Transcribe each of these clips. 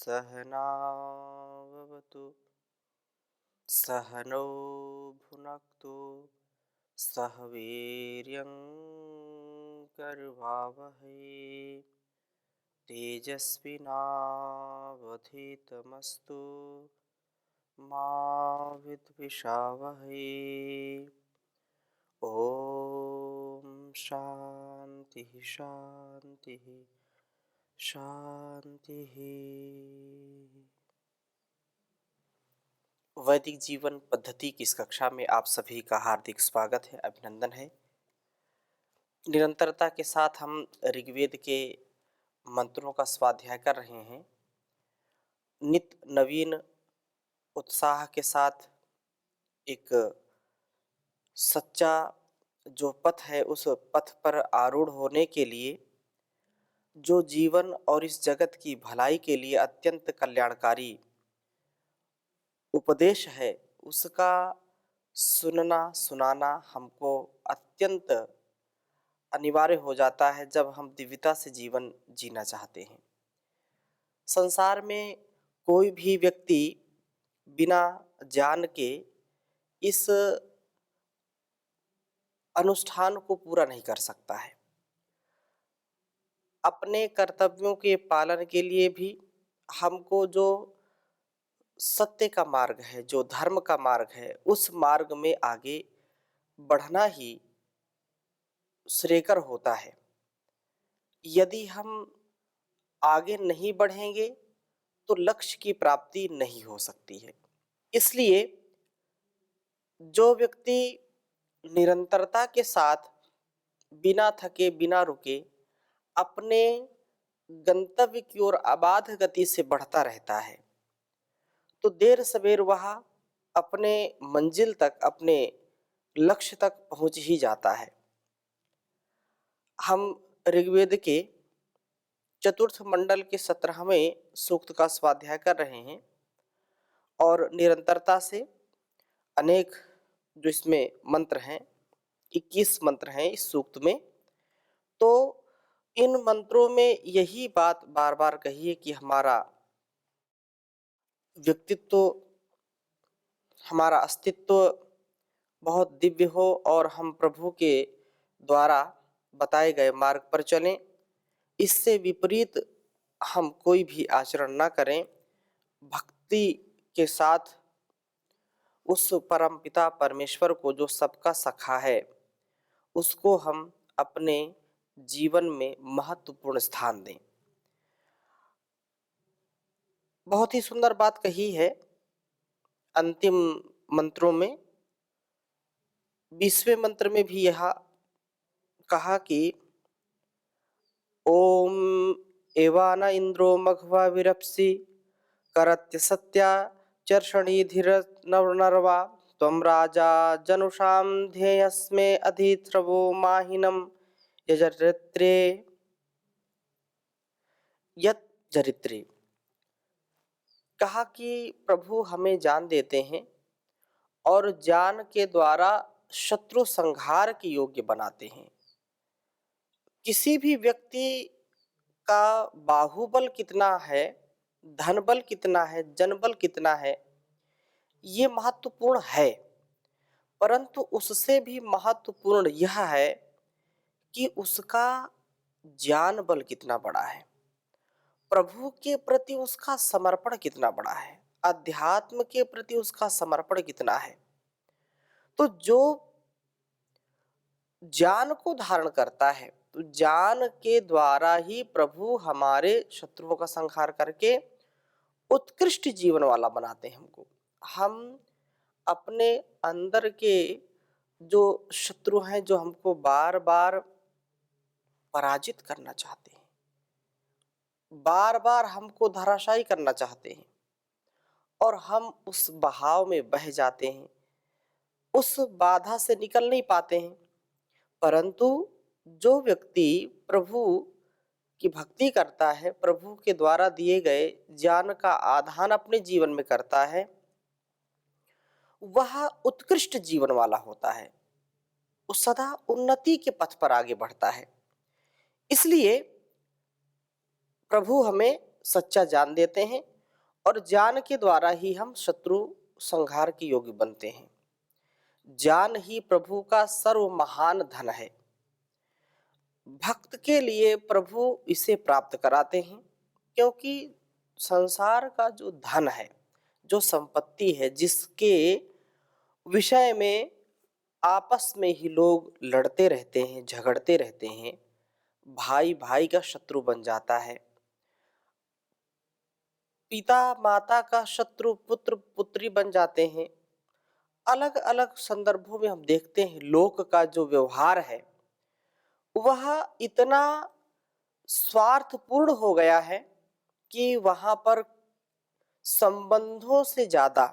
सहनाववतु सहनौ भुनक्तु सह वीर्यं करवावहै तेजस्विनावधीतमस्तु मा विद्विषावहै। ओम शांति शांति शांति। वैदिक जीवन पद्धति की इस कक्षा में आप सभी का हार्दिक स्वागत है, अभिनंदन है। निरंतरता के साथ हम ऋग्वेद के मंत्रों का स्वाध्याय कर रहे हैं। नित्य नवीन उत्साह के साथ एक सच्चा जो पथ है उस पथ पर आरूढ़ होने के लिए, जो जीवन और इस जगत की भलाई के लिए अत्यंत कल्याणकारी उपदेश है, उसका सुनना सुनाना हमको अत्यंत अनिवार्य हो जाता है जब हम दिव्यता से जीवन जीना चाहते हैं। संसार में कोई भी व्यक्ति बिना ज्ञान के इस अनुष्ठान को पूरा नहीं कर सकता है। अपने कर्तव्यों के पालन के लिए भी हमको जो सत्य का मार्ग है, जो धर्म का मार्ग है, उस मार्ग में आगे बढ़ना ही श्रेयकर होता है। यदि हम आगे नहीं बढ़ेंगे तो लक्ष्य की प्राप्ति नहीं हो सकती है। इसलिए जो व्यक्ति निरंतरता के साथ बिना थके बिना रुके अपने गंतव्य की ओर अबाध गति से बढ़ता रहता है, तो देर सवेर वह अपने मंजिल तक, अपने लक्ष्य तक पहुंच ही जाता है। हम ऋग्वेद के चतुर्थ मंडल के 17वें सूक्त का स्वाध्याय कर रहे हैं और निरंतरता से अनेक जो इसमें मंत्र हैं, 21 मंत्र हैं इस सूक्त में। तो इन मंत्रों में यही बात बार बार कही है कि हमारा व्यक्तित्व, हमारा अस्तित्व बहुत दिव्य हो और हम प्रभु के द्वारा बताए गए मार्ग पर चलें। इससे विपरीत हम कोई भी आचरण ना करें। भक्ति के साथ उस परमपिता परमेश्वर को, जो सबका सखा है, उसको हम अपने जीवन में महत्वपूर्ण स्थान दें। बहुत ही सुंदर बात कही है अंतिम मंत्रों में। 20वें मंत्र में भी यह कहा कि ओम एवान इंद्रो मघवा विरप्सि करत्य सत्या चर्षणी धीर नरवा त्वं राजा जनुषाम ध्येयस्मे अधिध्रवो माहिनम यजरित्रे यज्जरित्रे। कहा कि प्रभु हमें जान देते हैं और ज्ञान के द्वारा शत्रु संहार के योग्य बनाते हैं। किसी भी व्यक्ति का बाहुबल कितना है, धन बल कितना है, जनबल कितना है, ये महत्वपूर्ण है, परंतु उससे भी महत्वपूर्ण यह है कि उसका ज्ञान बल कितना बड़ा है, प्रभु के प्रति उसका समर्पण कितना बड़ा है, अध्यात्म के प्रति उसका समर्पण कितना है। तो जो ज्ञान को धारण करता है, तो ज्ञान के द्वारा ही प्रभु हमारे शत्रुओं का संहार करके उत्कृष्ट जीवन वाला बनाते हैं हमको। हम अपने अंदर के जो शत्रु हैं, जो हमको बार बार पराजित करना चाहते हैं, बार बार हमको धराशायी करना चाहते हैं, और हम उस बहाव में बह जाते हैं, उस बाधा से निकल नहीं पाते हैं। परंतु जो व्यक्ति प्रभु की भक्ति करता है, प्रभु के द्वारा दिए गए ज्ञान का आधान अपने जीवन में करता है, वह उत्कृष्ट जीवन वाला होता है, वो सदा उन्नति के पथ पर आगे बढ़ता है। इसलिए प्रभु हमें सच्चा ज्ञान देते हैं और ज्ञान के द्वारा ही हम शत्रु संहार के योग्य बनते हैं। ज्ञान ही प्रभु का सर्व महान धन है। भक्त के लिए प्रभु इसे प्राप्त कराते हैं, क्योंकि संसार का जो धन है, जो संपत्ति है, जिसके विषय में आपस में ही लोग लड़ते रहते हैं, झगड़ते रहते हैं, भाई भाई का शत्रु बन जाता है, पिता माता का शत्रु पुत्र पुत्री बन जाते हैं। अलग अलग संदर्भों में हम देखते हैं लोक का जो व्यवहार है वह इतना स्वार्थपूर्ण हो गया है कि वहां पर संबंधों से ज्यादा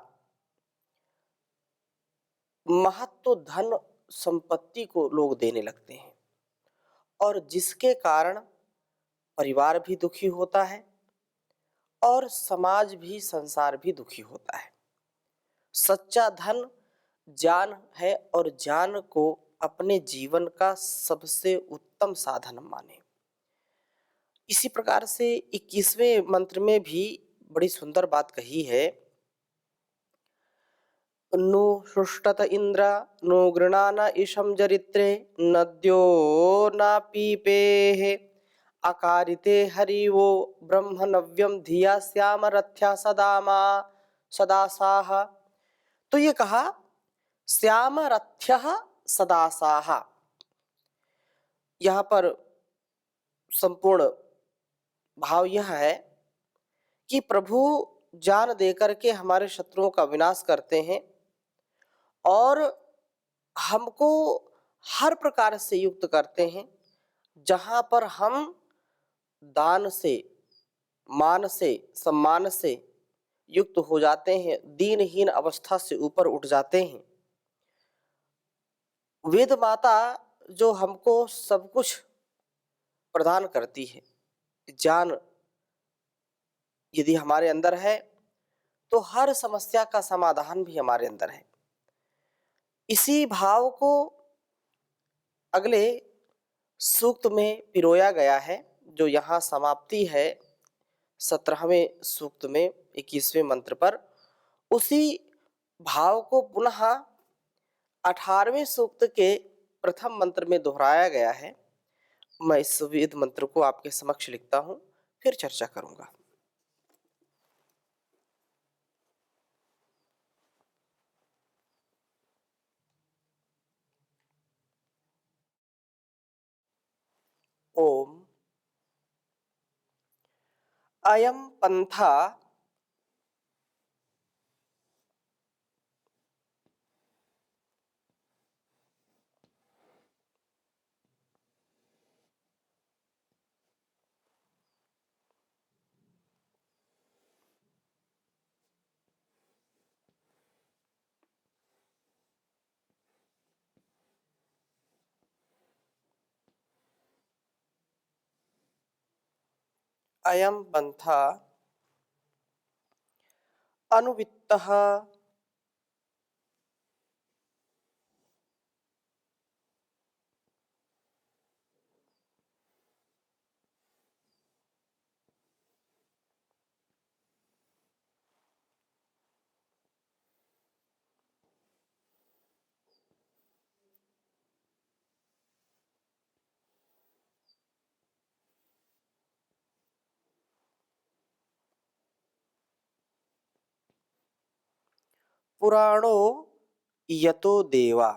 महत्व धन संपत्ति को लोग देने लगते हैं, और जिसके कारण परिवार भी दुखी होता है और समाज भी, संसार भी दुखी होता है। सच्चा धन ज्ञान है और ज्ञान को अपने जीवन का सबसे उत्तम साधन माने। इसी प्रकार से 21वें मंत्र में भी बड़ी सुंदर बात कही है। नु शुष्टत इंद्र नु गृणान ईशम जरित्रे नद्यो न पीपेः अकारिते हरिवो ब्रह्म नव्यम धिया श्याम रथ्या सदामा सदासाह। तो ये कहा श्याम रथ्य सदासाह। यहाँ पर संपूर्ण भाव यह है कि प्रभु जान देकर के हमारे शत्रुओं का विनाश करते हैं और हमको हर प्रकार से युक्त करते हैं। जहां पर हम दान से, मान से, सम्मान से युक्त हो जाते हैं, दीनहीन अवस्था से ऊपर उठ जाते हैं, वेद माता जो हमको सब कुछ प्रदान करती है, ज्ञान यदि हमारे अंदर है तो हर समस्या का समाधान भी हमारे अंदर है। इसी भाव को अगले सूक्त में पिरोया गया है, जो यहाँ समाप्ति है 17वें सूक्त में 21वें मंत्र पर। उसी भाव को पुनः 18वें सूक्त के प्रथम मंत्र में दोहराया गया है। मैं इस वेद मंत्र को आपके समक्ष लिखता हूं, फिर चर्चा करूंगा। ओम अयम पंथा अयम पंथा अनुवित्तः पुराणो यतो देवा।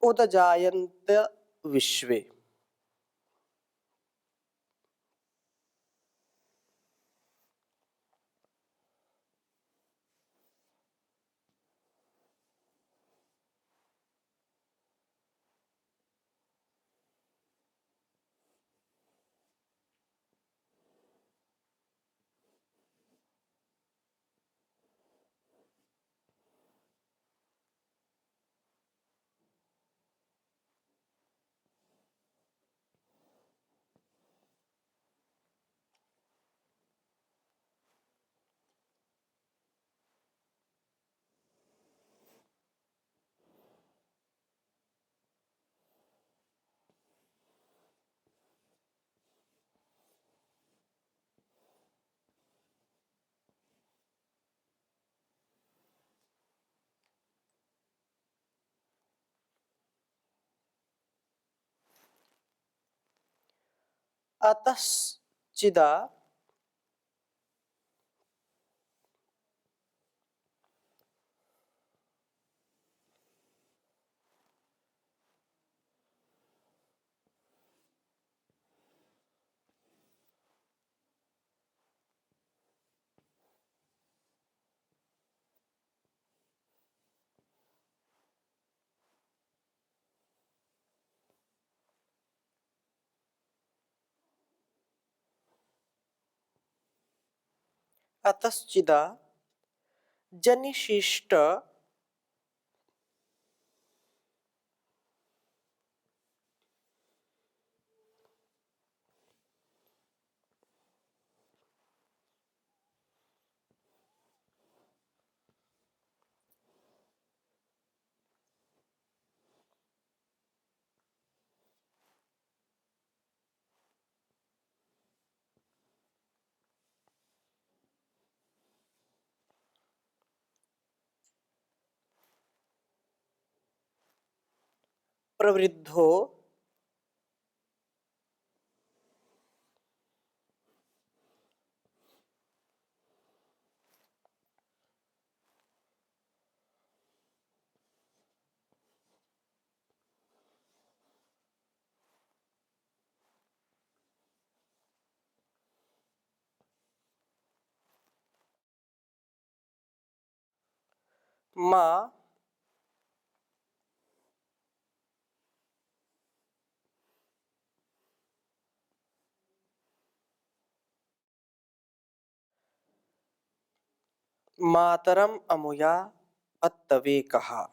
उदजायन्त विश्वे। अतश्चिदा अतश्चिदा जनिशिष्ट प्रवृद्धो माँ मातरम अमुया पत्तवे कहा।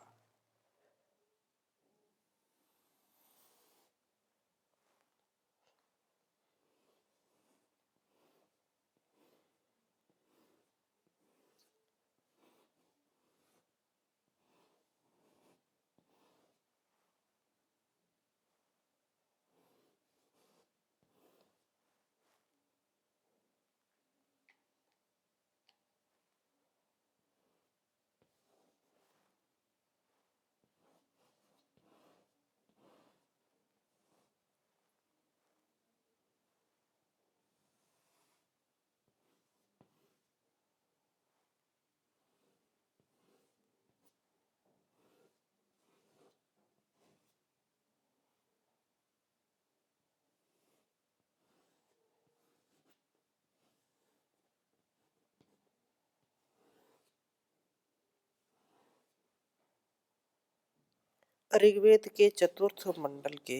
ऋग्वेद के चतुर्थ मंडल के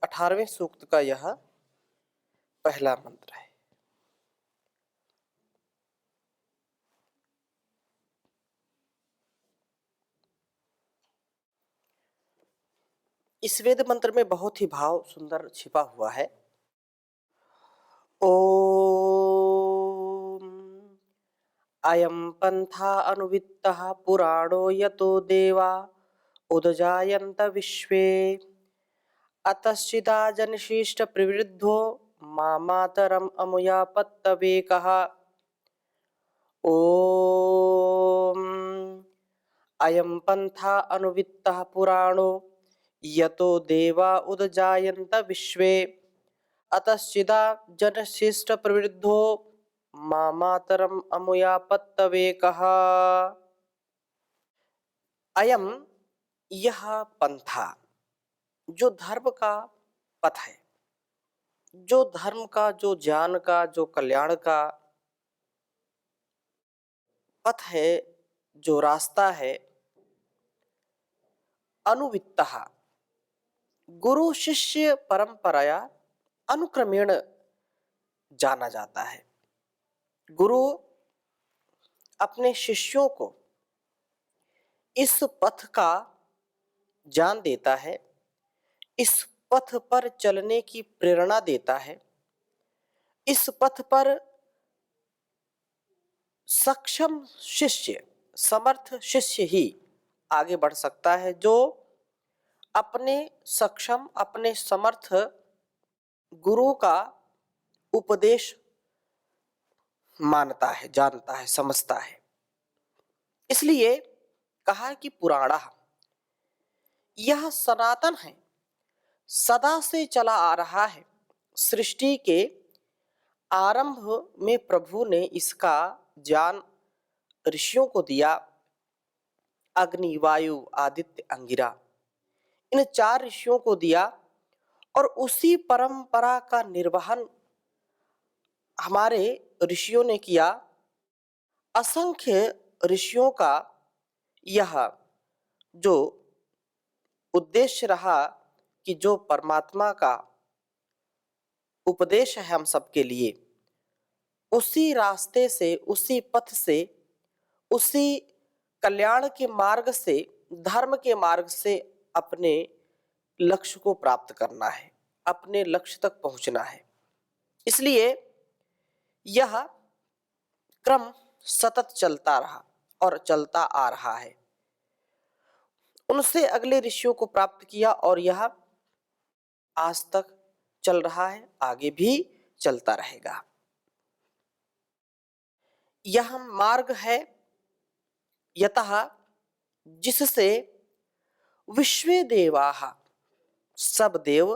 18वें सूक्त का यह पहला मंत्र है। इस वेद मंत्र में बहुत ही भाव सुंदर छिपा हुआ है। ओम अयं पंथा अनुवित्तः पुराणो यतो देवा उदजायन्त विश्वे अतश्चिदा जनशिष्ट प्रवृद्धो मातरम अमुया पत्तवे कहा। ओम अयं पंथा अनुवित्तः पुराणो यतो देवा उदजायन्त विश्वे अतश्चिदा जनशिष्ट प्रवृद्धो मातरम अमुया पत्तवे कहा। अयम यह पंथा जो धर्म का पथ है, जो धर्म का, जो ज्ञान का, जो कल्याण का पथ है, जो रास्ता है, अनुवित्तः गुरु शिष्य परंपराया अनुक्रमेण जाना जाता है। गुरु अपने शिष्यों को इस पथ का ज्ञान देता है, इस पथ पर चलने की प्रेरणा देता है। इस पथ पर सक्षम शिष्य, समर्थ शिष्य ही आगे बढ़ सकता है, जो अपने सक्षम, अपने समर्थ गुरु का उपदेश मानता है, जानता है, समझता है। इसलिए कहा कि पुराणा, यह सनातन है, सदा से चला आ रहा है। सृष्टि के आरंभ में प्रभु ने इसका ज्ञान ऋषियों को दिया। अग्नि, वायु, आदित्य, अंगिरा, इन 4 ऋषियों को दिया और उसी परंपरा का निर्वहन हमारे ऋषियों ने किया। असंख्य ऋषियों का यह जो उद्देश्य रहा कि जो परमात्मा का उपदेश है हम सबके लिए, उसी रास्ते से, उसी पथ से, उसी कल्याण के मार्ग से, धर्म के मार्ग से अपने लक्ष्य को प्राप्त करना है, अपने लक्ष्य तक पहुंचना है। इसलिए यह क्रम सतत चलता रहा और चलता आ रहा है। उनसे अगले ऋषियों को प्राप्त किया और यह आज तक चल रहा है, आगे भी चलता रहेगा। यह मार्ग है यतः जिससे विश्वे देवाः, सब देव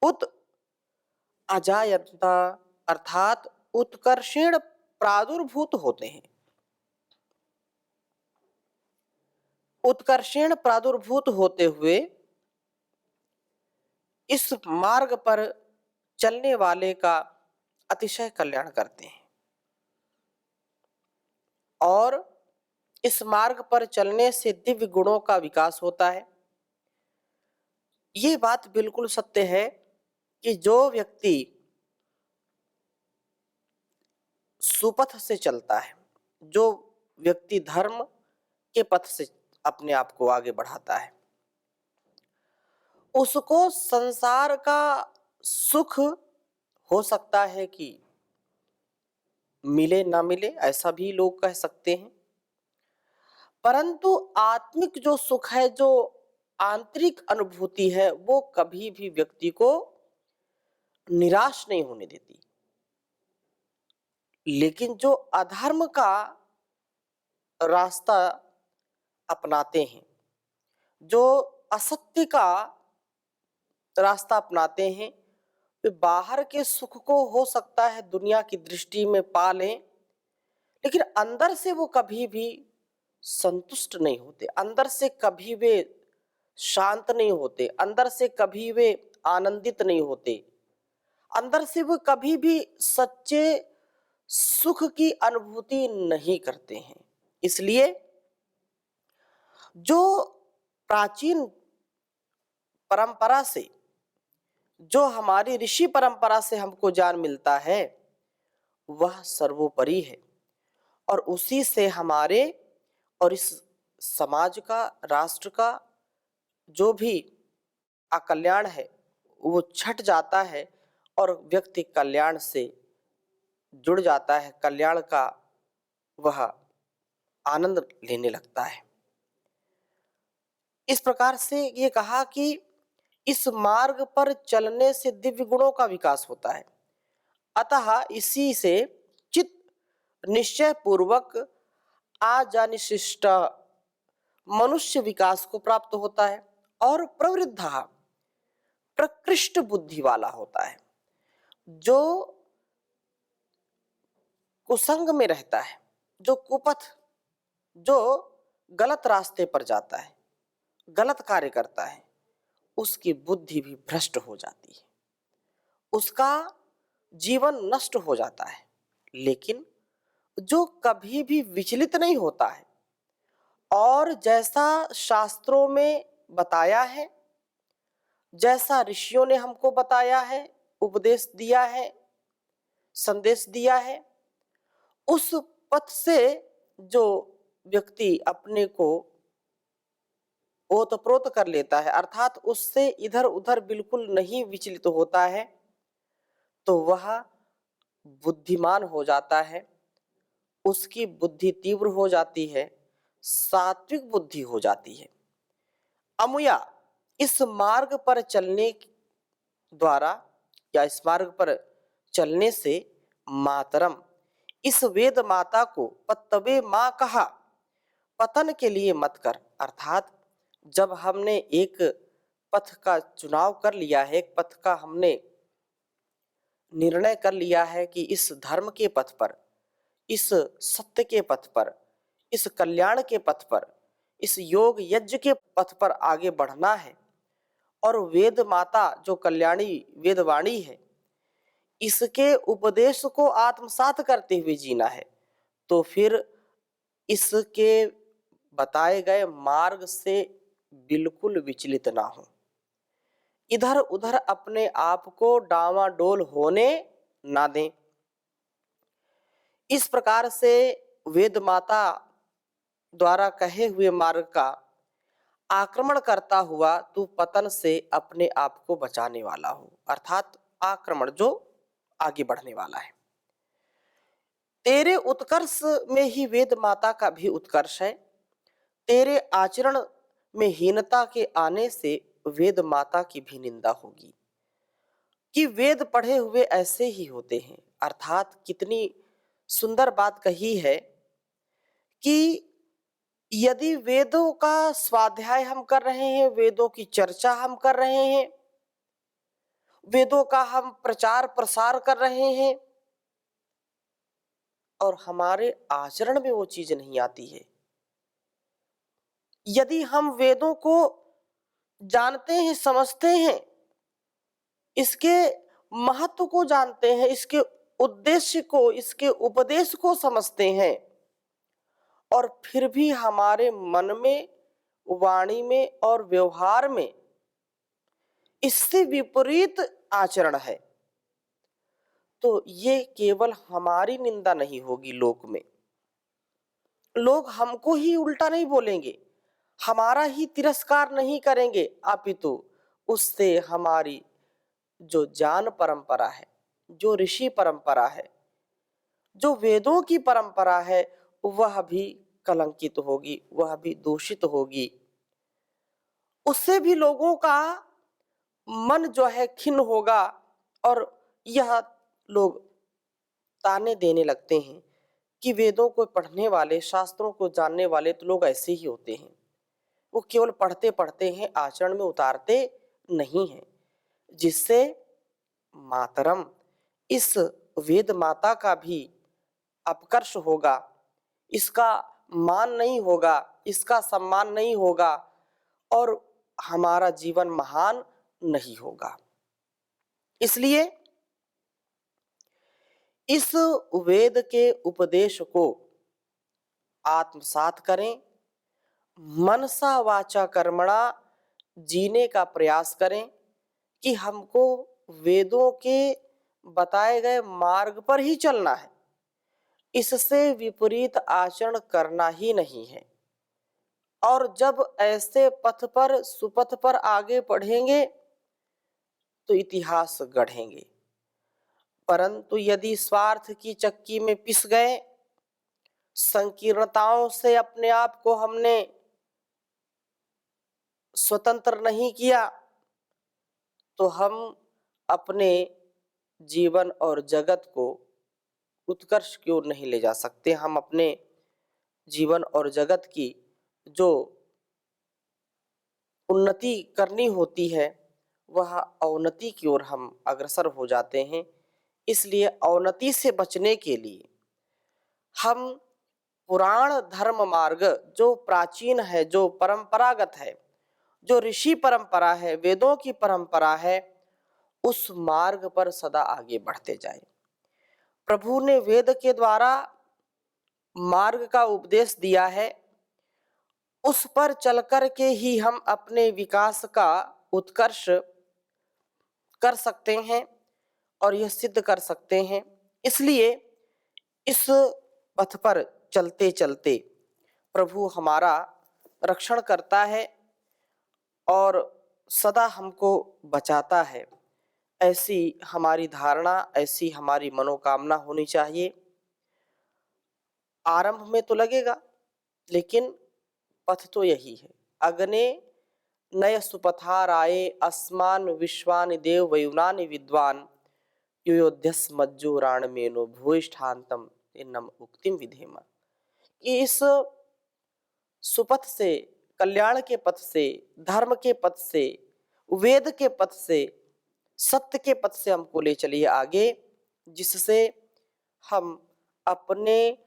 उत अजायन्ता अर्थात उत्कर्षेण प्रादुर्भूत होते हैं। उत्कर्षेण प्रादुर्भूत होते हुए इस मार्ग पर चलने वाले का अतिशय कल्याण करते हैं। और इस मार्ग पर चलने से दिव्य गुणों का विकास होता है। ये बात बिल्कुल सत्य है कि जो व्यक्ति सुपथ से चलता है, जो व्यक्ति धर्म के पथ से अपने आप को आगे बढ़ाता है, उसको संसार का सुख हो सकता है कि मिले ना मिले, ऐसा भी लोग कह सकते हैं, परंतु आत्मिक जो सुख है, जो आंतरिक अनुभूति है, वो कभी भी व्यक्ति को निराश नहीं होने देती। लेकिन जो अधर्म का रास्ता अपनाते हैं, जो असत्य का रास्ता अपनाते हैं, वे बाहर के सुख को हो सकता है दुनिया की दृष्टि में पा लें, लेकिन अंदर से वो कभी भी संतुष्ट नहीं होते, अंदर से कभी वे शांत नहीं होते, अंदर से कभी वे आनंदित नहीं होते, अंदर से वो कभी भी सच्चे सुख की अनुभूति नहीं करते हैं। इसलिए जो प्राचीन परंपरा से, जो हमारी ऋषि परंपरा से हमको ज्ञान मिलता है, वह सर्वोपरि है और उसी से हमारे और इस समाज का, राष्ट्र का जो भी अकल्याण है वो छट जाता है और व्यक्ति कल्याण से जुड़ जाता है, कल्याण का वह आनंद लेने लगता है। इस प्रकार से ये कहा कि इस मार्ग पर चलने से दिव्य गुणों का विकास होता है, अतः इसी से चित्त निश्चय पूर्वक आजानिशिष्ट मनुष्य विकास को प्राप्त होता है और प्रवृद्ध प्रकृष्ट बुद्धि वाला होता है। जो कुसंग में रहता है, जो कुपथ, जो गलत रास्ते पर जाता है, गलत कार्य करता है, उसकी बुद्धि भी भ्रष्ट हो जाती है, उसका जीवन नष्ट हो जाता है। लेकिन जो कभी भी विचलित नहीं होता है और जैसा शास्त्रों में बताया है, जैसा ऋषियों ने हमको बताया है, उपदेश दिया है, संदेश दिया है, उस पथ से जो व्यक्ति अपने को ओतप्रोत कर लेता है, अर्थात उससे इधर उधर बिल्कुल नहीं विचलित होता है, तो वह बुद्धिमान हो जाता है, उसकी बुद्धि तीव्र हो जाती है, सात्विक बुद्धि हो जाती है। अमुया इस मार्ग पर चलने द्वारा या इस मार्ग पर चलने से मातरम, इस वेद माता को पत्तवे माँ कहा, पतन के लिए मत कर। अर्थात जब हमने एक पथ का चुनाव कर लिया है, एक पथ का हमने निर्णय कर लिया है कि इस धर्म के पथ पर, इस सत्य के पथ पर, इस कल्याण के पथ पर, इस योग यज्ञ के पथ पर आगे बढ़ना है और वेद माता जो कल्याणी वेदवाणी है, इसके उपदेश को आत्मसात करते हुए जीना है, तो फिर इसके बताए गए मार्ग से बिल्कुल विचलित ना हो, इधर उधर अपने आप को डांवाडोल होने ना दें। इस प्रकार से वेद माता द्वारा कहे हुए मार्ग का आक्रमण करता हुआ तू पतन से अपने आप को बचाने वाला हो, अर्थात आक्रमण जो आगे बढ़ने वाला है। तेरे उत्कर्ष में ही वेद माता का भी उत्कर्ष है। तेरे आचरण में हीनता के आने से वेद माता की भी निंदा होगी कि वेद पढ़े हुए ऐसे ही होते हैं। अर्थात कितनी सुंदर बात कही है कि यदि वेदों का स्वाध्याय हम कर रहे हैं, वेदों की चर्चा हम कर रहे हैं, वेदों का हम प्रचार प्रसार कर रहे हैं और हमारे आचरण में वो चीज नहीं आती है, यदि हम वेदों को जानते हैं, समझते हैं, इसके महत्व को जानते हैं, इसके उद्देश्य को, इसके उपदेश को समझते हैं, और फिर भी हमारे मन में, वाणी में और व्यवहार में इससे विपरीत आचरण है, तो ये केवल हमारी निंदा नहीं होगी लोक में, लोग हमको ही उल्टा नहीं बोलेंगे, हमारा ही तिरस्कार नहीं करेंगे, अपितु उससे हमारी जो ज्ञान परंपरा है, जो ऋषि परंपरा है, जो वेदों की परंपरा है, वह भी कलंकित होगी, वह भी दूषित होगी। उससे भी लोगों का मन जो है खिन्न होगा और यह लोग ताने देने लगते हैं कि वेदों को पढ़ने वाले, शास्त्रों को जानने वाले तो लोग ऐसे ही होते हैं, वो केवल पढ़ते पढ़ते हैं, आचरण में उतारते नहीं हैं, जिससे मातरम इस वेद माता का भी अपकर्ष होगा, इसका मान नहीं होगा, इसका सम्मान नहीं होगा और हमारा जीवन महान नहीं होगा। इसलिए इस वेद के उपदेश को आत्मसात करें, मनसा वाचा कर्मणा जीने का प्रयास करें कि हमको वेदों के बताए गए मार्ग पर ही चलना है, इससे विपरीत आचरण करना ही नहीं है। और जब ऐसे पथ पर, सुपथ पर आगे बढ़ेंगे तो इतिहास गढ़ेंगे, परंतु यदि स्वार्थ की चक्की में पिस गए, संकीर्णताओं से अपने आप को हमने स्वतंत्र नहीं किया, तो हम अपने जीवन और जगत को उत्कर्ष की ओर नहीं ले जा सकते। हम अपने जीवन और जगत की जो उन्नति करनी होती है, वह अवनति की ओर हम अग्रसर हो जाते हैं। इसलिए अवनति से बचने के लिए हम पुराण धर्म मार्ग जो प्राचीन है, जो परंपरागत है, जो ऋषि परंपरा है, वेदों की परंपरा है, उस मार्ग पर सदा आगे बढ़ते जाएं। प्रभु ने वेद के द्वारा मार्ग का उपदेश दिया है, उस पर चलकर के ही हम अपने विकास का उत्कर्ष कर सकते हैं और यह सिद्ध कर सकते हैं। इसलिए इस पथ पर चलते चलते प्रभु हमारा रक्षण करता है और सदा हमको बचाता है, ऐसी हमारी धारणा, ऐसी हमारी मनोकामना होनी चाहिए। आरंभ में तो लगेगा, लेकिन पथ तो यही है। अग्ने नय सुपथाराये अस्मान विश्वानि देव वयुनानि विद्वान योध्यस मज्जो राणमेनो भूयिष्ठान्तम इन्नम उक्तिम विधेम। इस सुपथ से, कल्याण के पथ से, धर्म के पथ से, वेद के पथ से, सत्य के पथ से हमको ले चलिए आगे, जिससे हम अपने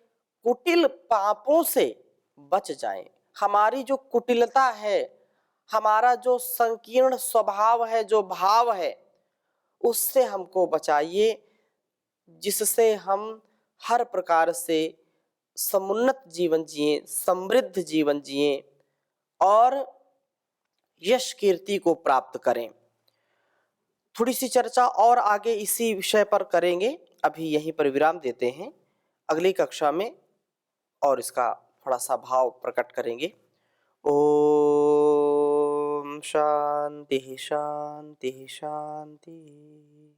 कुटिल पापों से बच जाएं। हमारी जो कुटिलता है, हमारा जो संकीर्ण स्वभाव है, जो भाव है, उससे हमको बचाइए, जिससे हम हर प्रकार से समुन्नत जीवन जिए, समृद्ध जीवन जिए और यश कीर्ति को प्राप्त करें। थोड़ी सी चर्चा और आगे इसी विषय पर करेंगे, अभी यहीं पर विराम देते हैं। अगली कक्षा में और इसका थोड़ा सा भाव प्रकट करेंगे। ओम शांति शांति शांति।